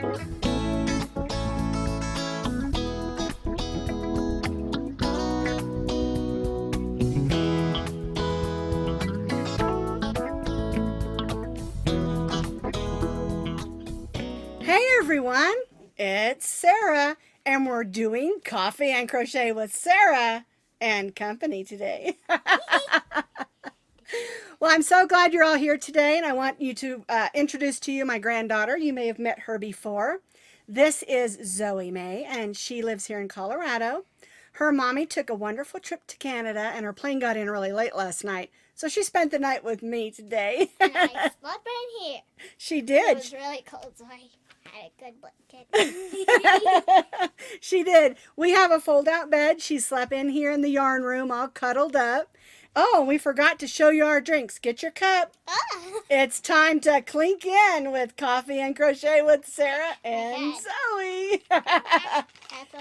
Hey everyone, it's Sarah, and we're doing Coffee and Crochet with Sarah and company today. Well, I'm so glad you're all here today, and I want you to introduce to you my granddaughter. You may have met her before. This is Zoe May, and she lives here in Colorado. Her mommy took a wonderful trip to Canada, and her plane got in really late last night, so she spent the night with me today. And I slept in here. She did. It was really cold, so I had a good blanket. She did. We have a fold-out bed. She slept in here in the yarn room, all cuddled up. Oh, we forgot to show you our drinks. Get your cup. It's time to clink in with Coffee and Crochet with Sarah and Zoe.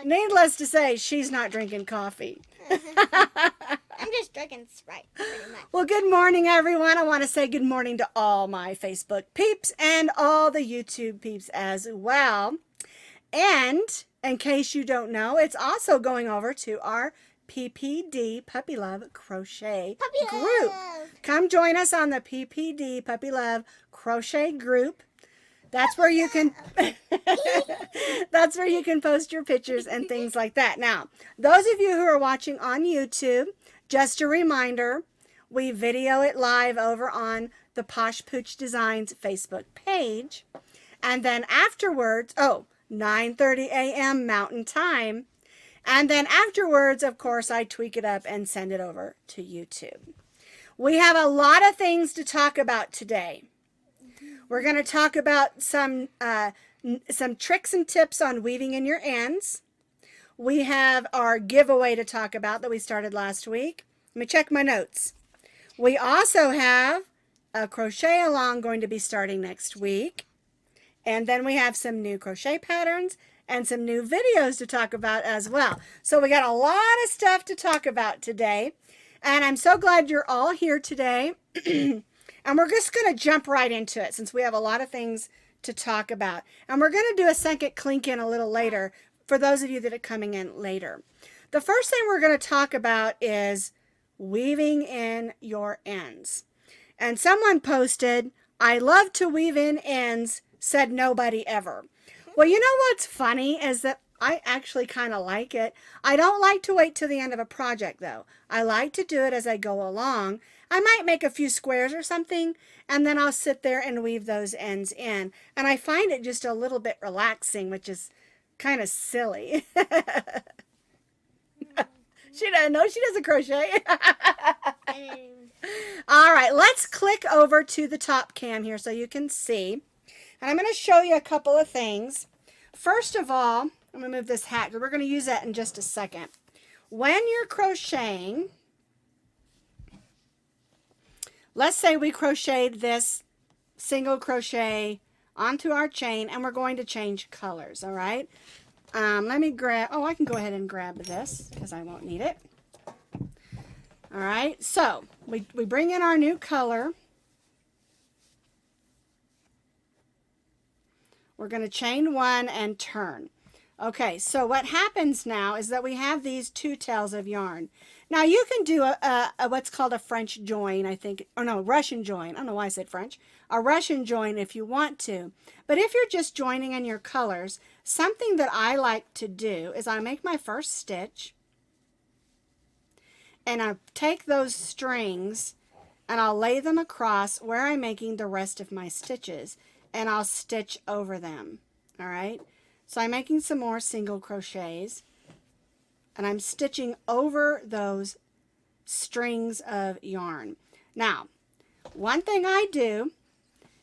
Needless to say, she's not drinking coffee. I'm just drinking Sprite, pretty much. Well, good morning, everyone. I want to say good morning to all my Facebook peeps and all the YouTube peeps as well. And in case you don't know, it's also going over to our PPD, Puppy Love Crochet group. Come join us on the PPD, Puppy Love Crochet group. That's where you can that's where you can post your pictures and things like that. Now, those of you who are watching on YouTube, just a reminder, we video it live over on the Posh Pooch Designs Facebook page. And then afterwards, 9:30 a.m. Mountain Time. And then afterwards, of course, I tweak it up and send it over to YouTube. We have a lot of things to talk about today. We're going to talk about some tricks and tips on weaving in your ends. We have our giveaway to talk about that we started last week. Let me check my notes. We also have a Crochet Along going to be starting next week. And then we have some new crochet patterns and some new videos to talk about as well. So we got a lot of stuff to talk about today. And I'm so glad you're all here today. And we're just going to jump right into it since we have a lot of things to talk about. And we're going to do a second clink in a little later for those of you that are coming in later. The first thing we're going to talk about is weaving in your ends. And someone posted, "I love to weave in ends, said nobody ever." Well, you know what's funny is that I actually kind of like it. I don't like to wait till the end of a project, though. I like to do it as I go along. I might make a few squares or something, and then I'll sit there and weave those ends in. And I find it just a little bit relaxing, which is kind of silly. She doesn't know she doesn't crochet. All right, let's click over to the top cam here so you can see. And I'm going to show you a couple of things. First of all, I'm going to move this hat because we're going to use that in just a second. When you're crocheting, let's say we crocheted this single crochet onto our chain and we're going to change colors, all right? Let me grab, I can go ahead and grab this because I won't need it. All right, so we bring in our new color. We're going to chain one and turn. Okay, so what happens now is that we have these two tails of yarn. Now you can do a what's called a French join, I think, or no, Russian join. I don't know why I said French. A Russian join if you want to. But if you're just joining in your colors, something that I like to do is I make my first stitch and I take those strings and I'll lay them across where I'm making the rest of my stitches. And I'll stitch over them, all right? So I'm making some more single crochets, and I'm stitching over those strings of yarn. Now, one thing I do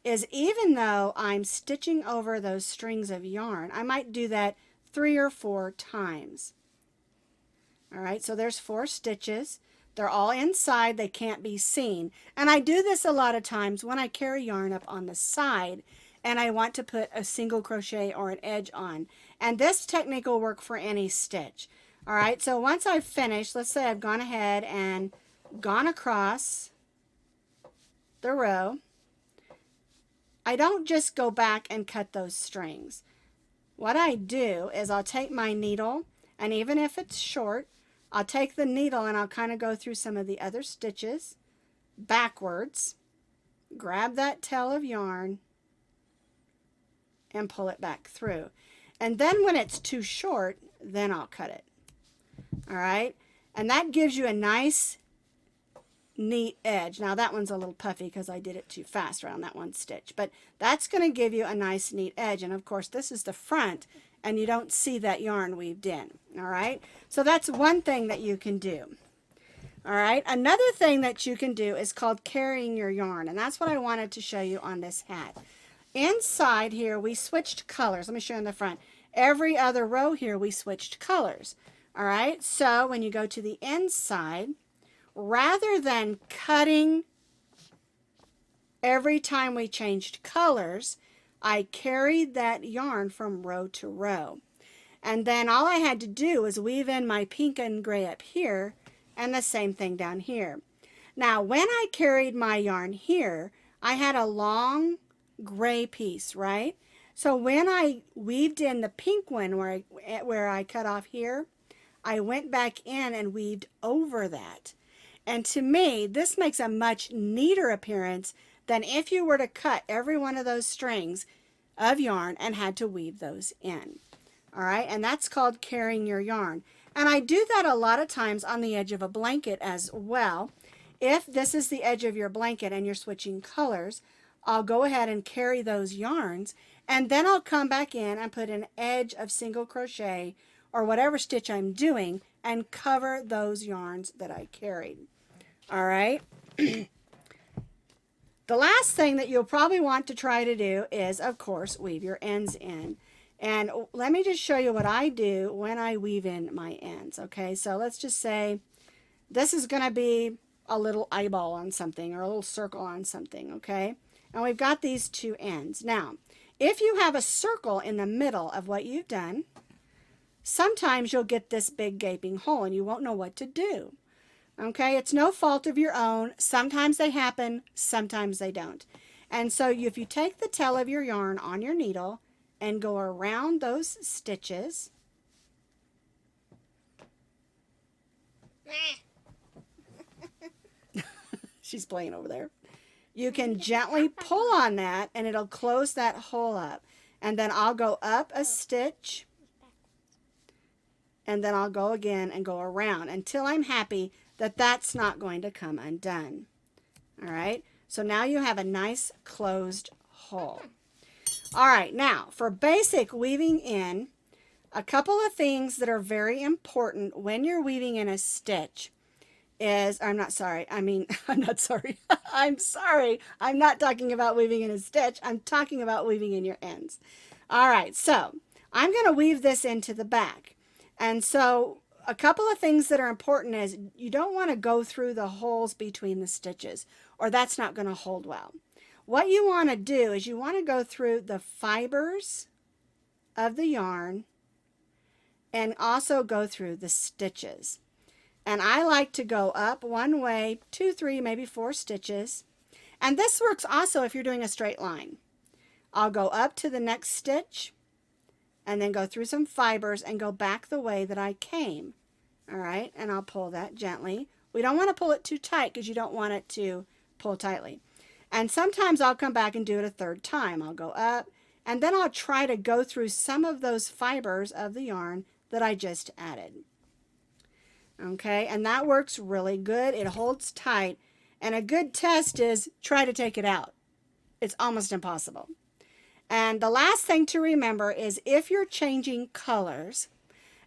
is even though I'm stitching over those strings of yarn, I might do that 3 or 4 times. All right, so there's 4 stitches. They're all inside, they can't be seen. And I do this a lot of times when I carry yarn up on the side and I want to put a single crochet or an edge on. And this technique will work for any stitch. All right, so once I've finished, let's say I've gone ahead and gone across the row, I don't just go back and cut those strings. what I do is I'll take my needle, and even if it's short, I'll take the needle and I'll kind of go through some of the other stitches backwards, grab that tail of yarn, and pull it back through. And then when it's too short, then I'll cut it. All right, and that gives you a nice neat edge. Now that one's a little puffy because I did it too fast around that one stitch, but that's going to give you a nice neat edge. And of course this is the front and you don't see that yarn weaved in. All right, so that's one thing that you can do. All right, another thing that you can do is called carrying your yarn, and that's what I wanted to show you on this hat. Inside here we switched colors. Let me show you in the front. Every other row here we switched colors. All right, so when you go to the inside, rather than cutting every time we changed colors, I carried that yarn from row to row. And then all I had to do was weave in my pink and gray up here, and the same thing down here. Now, when I carried my yarn here, I had a long gray piece, right? So when I weaved in the pink one where I cut off here, I went back in and weaved over that. And to me, this makes a much neater appearance than if you were to cut every one of those strings of yarn and had to weave those in. All right, and that's called carrying your yarn. And I do that a lot of times on the edge of a blanket as well. If this is the edge of your blanket and you're switching colors, I'll go ahead and carry those yarns, and then I'll come back in and put an edge of single crochet or whatever stitch I'm doing and cover those yarns that I carried. All right. The last thing that you'll probably want to try to do is, of course, weave your ends in. And let me just show you what I do when I weave in my ends. Okay, so let's just say this is going to be a little eyeball on something or a little circle on something. Okay, and we've got these two ends. Now, if you have a circle in the middle of what you've done, sometimes you'll get this big gaping hole and you won't know what to do. Okay, it's no fault of your own. Sometimes they happen, sometimes they don't. And so if you take the tail of your yarn on your needle and go around those stitches, she's playing over there, you can gently pull on that and it'll close that hole up. And then I'll go up a stitch, and then I'll go again and go around until I'm happy that that's not going to come undone. All right, so now you have a nice closed hole. All right, now for basic weaving in, a couple of things that are very important when you're weaving in a stitch is, I'm not sorry, I'm sorry, I'm not talking about weaving in a stitch, I'm talking about weaving in your ends. All right, so I'm going to weave this into the back. And so a couple of things that are important is you don't want to go through the holes between the stitches, or that's not going to hold well. What you want to do is you want to go through the fibers of the yarn and also go through the stitches. And I like to go up one way, 2, 3, maybe 4 stitches. And this works also if you're doing a straight line. I'll go up to the next stitch and then go through some fibers and go back the way that I came. All right, and I'll pull that gently. We don't want to pull it too tight because you don't want it to pull tightly. And sometimes I'll come back and do it a third time. I'll go up and then I'll try to go through some of those fibers of the yarn that I just added. Okay, and that works really good. It holds tight, and a good test is try to take it out. It's almost impossible. And the last thing to remember is if you're changing colors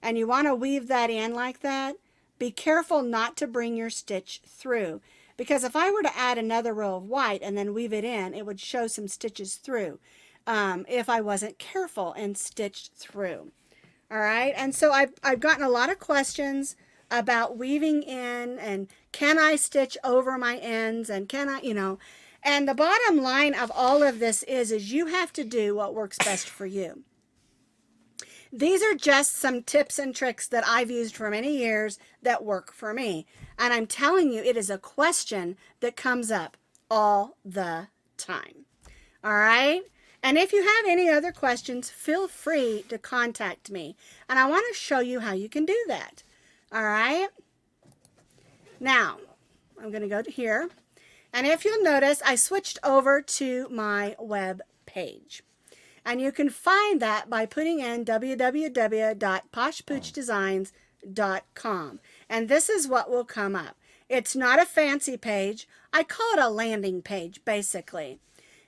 and you want to weave that in like that, be careful not to bring your stitch through, because if I were to add another row of white and then weave it in, it would show some stitches through if I wasn't careful and stitched through. All right, and so I've gotten a lot of questions about weaving in and can I stitch over my ends and can I, and the bottom line of all of this is you have to do what works best for you. These are just some tips and tricks that I've used for many years that work for me. And I'm telling you, it is a question that comes up all the time. All right? And if you have any other questions, feel free to contact me. And I want to show you how you can do that. All right? Now, I'm going to go to here. And if you'll notice, I switched over to my web page. And you can find that by putting in www.poshpoochdesigns.com. And this is what will come up. It's not a fancy page. I call it a landing page, basically.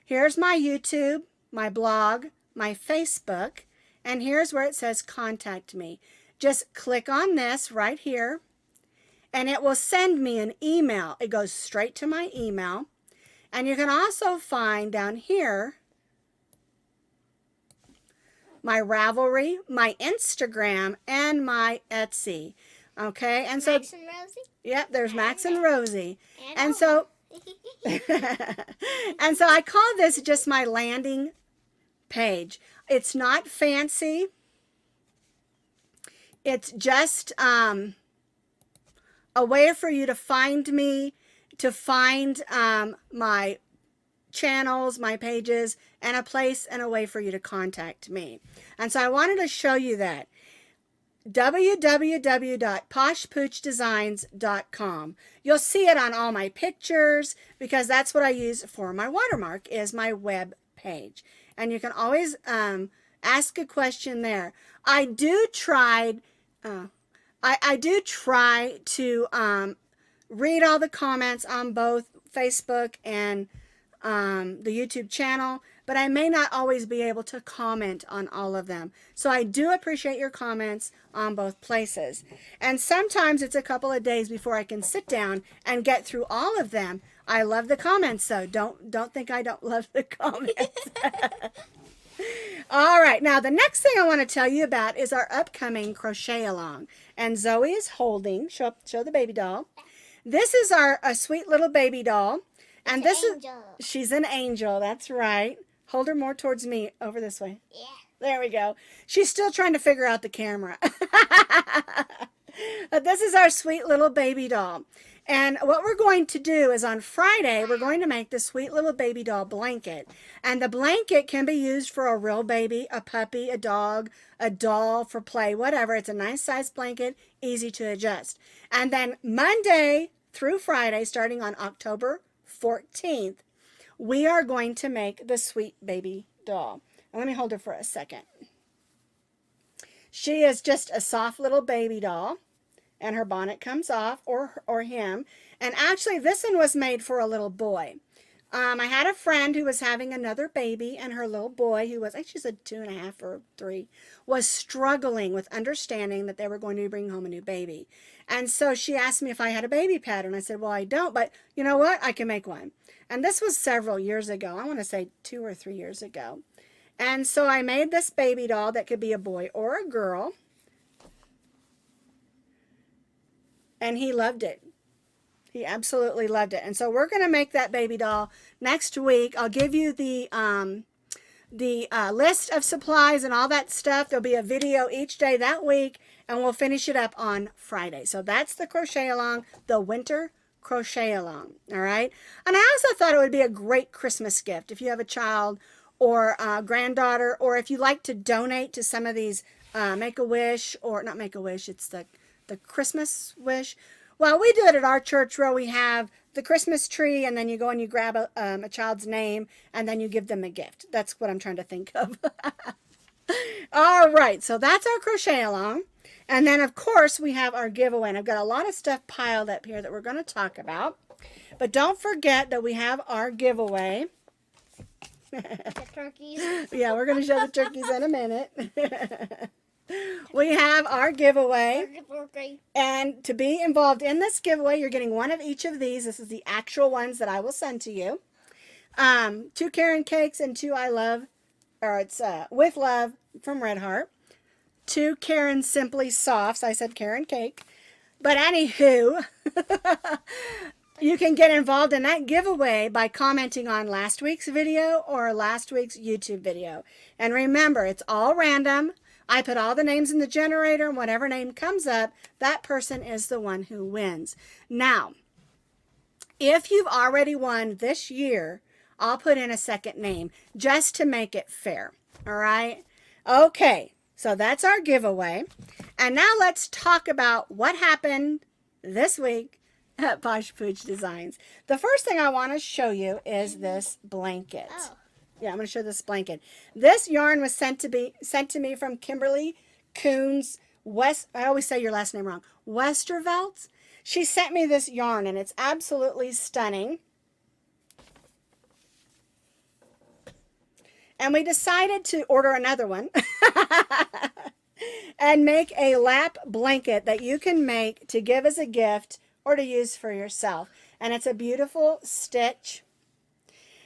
Here's my YouTube, my blog, my Facebook, and here's where it says contact me. Just click on this right here, and it will send me an email. It goes straight to my email. And you can also find down here my Ravelry, my Instagram, and my Etsy. Okay, and so Max and Rosie? Yep, there's Max and Rosie. And And so and so I call this just my landing page. It's not fancy. It's just a way for you to find me, to find my channels, my pages, and a place and a way for you to contact me. And so I wanted to show you that. www.poshpoochdesigns.com. You'll see it on all my pictures because that's what I use for my watermark, is my web page. And you can always ask a question there. I do try to read all the comments on both Facebook and the YouTube channel, but I may not always be able to comment on all of them. So I do appreciate your comments on both places. And sometimes it's a couple of days before I can sit down and get through all of them. I love the comments, though. Don't think I don't love the comments. All right, now the next thing I want to tell you about is our upcoming Crochet Along. And Zoe is holding, show the baby doll. This is a sweet little baby doll. And this is, she's an angel, that's right. Hold her more towards me, over this way. Yeah. There we go. She's still trying to figure out the camera. But this is our sweet little baby doll. And what we're going to do is on Friday, we're going to make the sweet little baby doll blanket. And the blanket can be used for a real baby, a puppy, a dog, a doll for play, whatever. It's a nice size blanket, easy to adjust. And then Monday through Friday, starting on October 14th, we are going to make the sweet baby doll. And let me hold her for a second. She is just a soft little baby doll, and her bonnet comes off, or him. And actually, this one was made for a little boy. I had a friend who was having another baby, and her little boy, who was, I think she's a 2.5 or 3, was struggling with understanding that they were going to bring home a new baby. And so she asked me if I had a baby pattern. I said, well, I don't, but you know what? I can make one. And this was several years ago. I want to say 2 or 3 years ago. And so I made this baby doll that could be a boy or a girl. And he loved it. He absolutely loved it. And so we're going to make that baby doll next week. I'll give you the list of supplies and all that stuff. There'll be a video each day that week, and we'll finish it up on Friday. So that's the Crochet Along, the Winter Crochet Along. All right. And I also thought it would be a great Christmas gift if you have a child or a granddaughter, or if you like to donate to some of these Make-A-Wish, or not Make-A-Wish, it's the Christmas Wish. Well, we do it at our church where we have the Christmas tree, and then you go and you grab a child's name, and then you give them a gift. That's what I'm trying to think of. All right, so that's our Crochet Along. And then, of course, we have our giveaway. And I've got a lot of stuff piled up here that we're going to talk about. But don't forget that we have our giveaway. The turkeys. Yeah, we're going to show the turkeys in a minute. We have our giveaway. And to be involved in this giveaway, you're getting one of each of these. This is the actual ones that I will send to you. 2 Karen cakes and 2 I love, or it's with love from Red Heart. 2 Karen Simply Softs. I said Karen cake. But anywho, you can get involved in that giveaway by commenting on last week's video or last week's YouTube video. And remember, it's all random. I put all the names in the generator, and whatever name comes up, that person is the one who wins. Now, if you've already won this year, I'll put in a second name just to make it fair. All right? Okay, so that's our giveaway. And now let's talk about what happened this week at Posh Pooch Designs. The first thing I want to show you is this blanket. Oh. Yeah, I'm going to show this blanket. This yarn was sent to me from Kimberly Coons I always say your last name wrong. Westervelt. She sent me this yarn and it's absolutely stunning. And we decided to order another one and make a lap blanket that you can make to give as a gift or to use for yourself. And it's a beautiful stitch.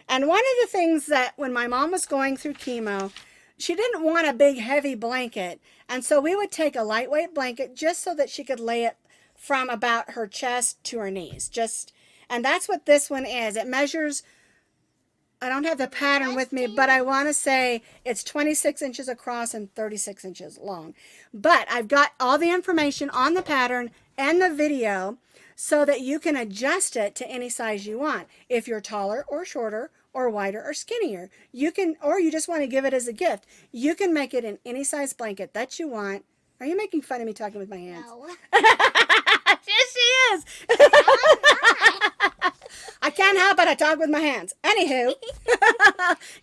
And one of the things that when my mom was going through chemo, she didn't want a big heavy blanket. And so we would take a lightweight blanket just so that she could lay it from about her chest to her knees. And that's what this one is. It measures, I don't have the pattern with me, but I want to say it's 26 inches across and 36 inches long. But I've got all the information on the pattern and the video so that you can adjust it to any size you want. If you're taller or shorter or wider or skinnier, you can, or you just want to give it as a gift, you can make it in any size blanket that you want. Are you making fun of me talking with my hands? No. Yes, she is. I can't help it. I talk with my hands. Anywho,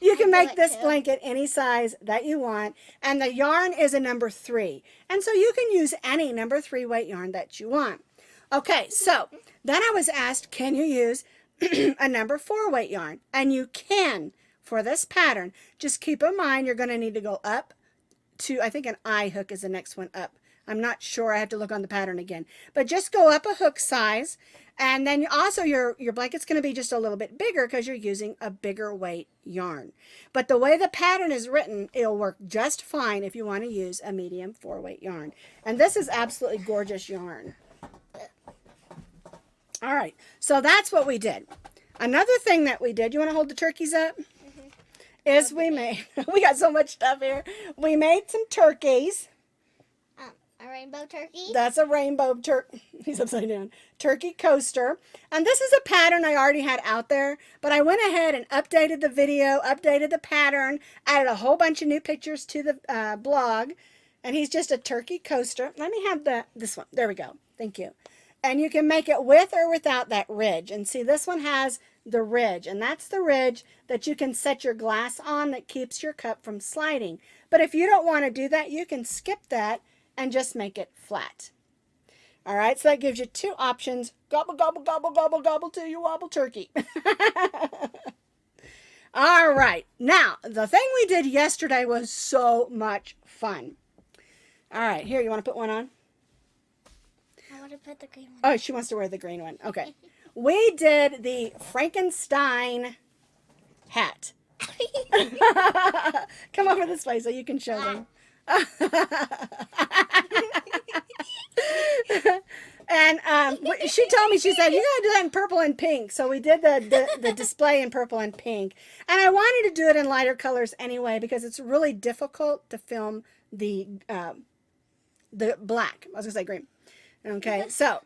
you can make this blanket any size that you want. And the yarn is a number 3. And so you can use any number 3 weight yarn that you want. Okay, so then I was asked, can you use a number 4 weight yarn? And you can for this pattern. Just keep in mind you're going to need to go up to, I think an eye hook is the next one up. I'm not sure. I have to look on the pattern again. But just go up a hook size. And then also your blanket's going to be just a little bit bigger because you're using a bigger weight yarn. But the way the pattern is written, it'll work just fine if you want to use a medium 4 weight yarn. And this is absolutely gorgeous yarn. All right. So that's what we did. Another thing that we did, you want to hold the turkeys up? Mm-hmm. Is we got so much stuff here. We made some turkeys. A rainbow turkey? That's a rainbow he's upside down. Turkey coaster. And this is a pattern I already had out there, but I went ahead and updated the video, updated the pattern, added a whole bunch of new pictures to the blog. And he's just a turkey coaster. Let me have this one. There we go. Thank you. And you can make it with or without that ridge. And see, this one has the ridge. And that's the ridge that you can set your glass on that keeps your cup from sliding. But if you don't want to do that, you can skip that and just make it flat. All right, so that gives you 2 options. Gobble, gobble, gobble, gobble, gobble till you wobble turkey. All right, now, the thing we did yesterday was so much fun. All right, here, you want to put one on? I want to put the green one. Oh, she wants to wear the green one. Okay. We did the Frankenstein hat. Come over this way so you can show them. And she told me, she said, you gotta do that in purple and pink. So we did the display in purple and pink. And I wanted to do it in lighter colors anyway because it's really difficult to film the black. I was gonna say green. Okay, so,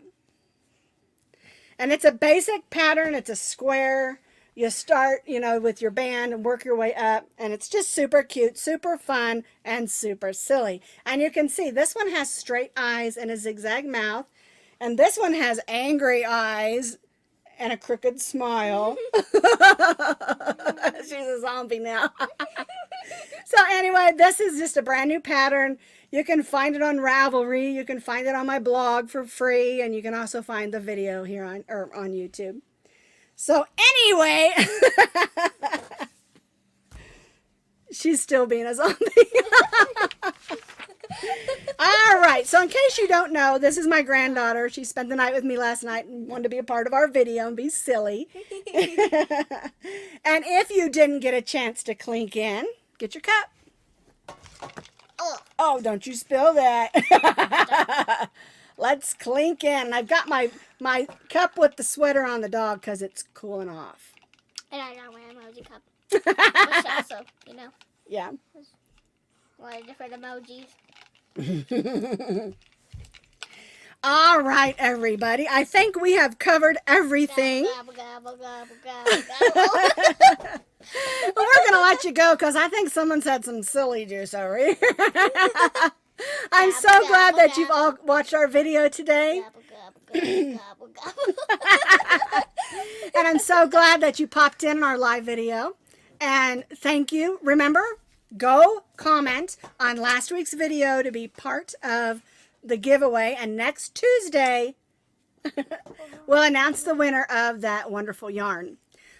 and it's a basic pattern. It's a square. You start, with your band and work your way up. And it's just super cute, super fun, and super silly. And you can see this one has straight eyes and a zigzag mouth. And this one has angry eyes and a crooked smile. She's a zombie now. So anyway, this is just a brand new pattern. You can find it on Ravelry. You can find it on my blog for free. And you can also find the video here on YouTube. So anyway, she's still being a zombie. All right. So in case you don't know, this is my granddaughter. She spent the night with me last night and wanted to be a part of our video and be silly. And if you didn't get a chance to clink in, get your cup. Oh, don't you spill that. Let's clink in. I've got my cup with the sweater on the dog because it's cooling off. And I got my emoji cup. Which also, Yeah. A lot of different emojis. All right, everybody. I think we have covered everything. Gobble, gobble, gobble, gobble, gobble. Well, we're going to let you go because I think someone's had some silly juice over here. I'm so Gobble, glad gobble, that you've all watched our video today. Gobble, gobble, gobble, gobble, gobble. And I'm so glad that you popped in our live video. And thank you. Remember, go comment on last week's video to be part of the giveaway. And next Tuesday, we'll announce the winner of that wonderful yarn.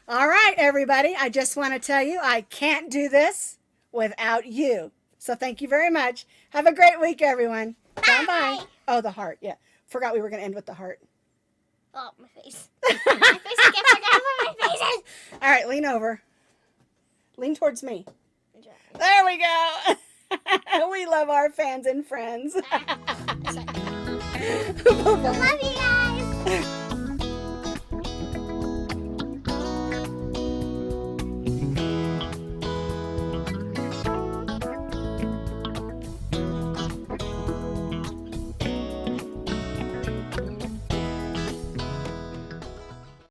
All right, everybody. I just want to tell you, I can't do this without you. So thank you very much. Have a great week, everyone. Bye-bye. Oh, the heart. Yeah. Forgot we were going to end with the heart. Oh, my face. My face. I can't figure out where my face is. All right, lean over. Lean towards me. I'm trying. There we go. We love our fans and friends. Love you guys.